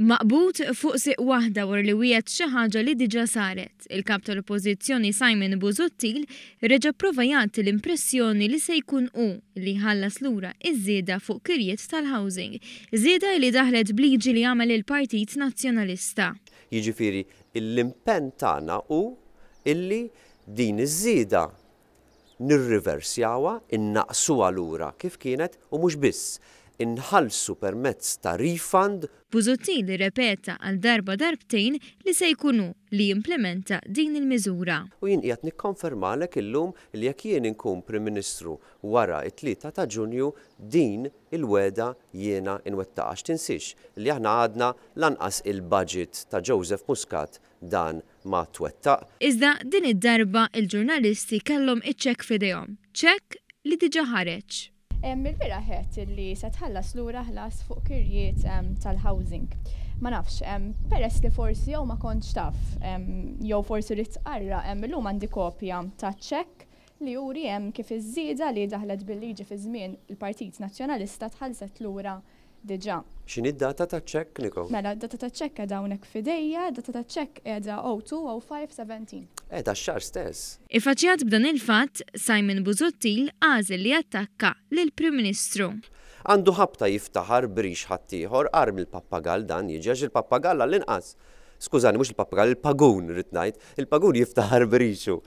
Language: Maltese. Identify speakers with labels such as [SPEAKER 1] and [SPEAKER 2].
[SPEAKER 1] Maqbut fuq siq waħda wara li wieħed xi ħaġa li diġa saret. Il-kap tal-Oppożizzjoni Busuttil reġa' prova jagħti l-impressjoni li se jkun hu li jħallas lura iż-żieda fuq kirjiet tal-housing. Żieda li daħlet bliġi li għamel il-Partit Nazzjonalista.
[SPEAKER 2] Jiġifieri l-impenn tagħna hu illi din iż-żieda nirriversjawha, innaqsuha lura kif kienet u mhux biss inħallsu permezz ta' refund.
[SPEAKER 1] Busuttil ripeta għal darba darbtejn li se jkunu li jimplementa din il-miżura.
[SPEAKER 2] U jien qiegħed nikkonfermalek illum li jekk jien inkun Prim Ministru wara t-3 ta' Ġunju din il-Wegħda jiena nwettaqax. Tinsix li aħna għadna lanqas il-budget ta' Joseph Muscat dan ma twettaq.
[SPEAKER 1] Iżda din id-darba il-ġurnalisti kellhom iċ-ċekk f'idejhom. ċekk li diġa ħareġ.
[SPEAKER 3] Il-bira ħed li se tħallas lura ħlas fuq kirjiet tal-housing. Ma nafx, peress li forsi jew ma kontx taf, jew forsi rrid tqarra, illum għandi kopja ta' ċekk li juri kif iż-żieda li daħlet bil-liġi fi żmien il-Partit Nazzjonalista tħallset lura diġa.
[SPEAKER 2] X'inhi d-data ta' ċekk, Niko?
[SPEAKER 3] Mela, d-data ta' ċekk qiegħda hawnhekk f'idejja, data ta' ċekk qiegħda 02/05/17.
[SPEAKER 2] X-xahar stess.
[SPEAKER 1] Ifaċjat b'dan il-fatt, Busuttil għażel li attakka lill-Prim Ministru.
[SPEAKER 2] Għandu ħabta jiftaħar brix ħaddieħor qar mill-pappagall dan jiġi għax il-pappagall għall-inqas. Skużani, mhux il-pappagall, il-Pagun rrid ngħid, il-Pagun jiftaħar brixu.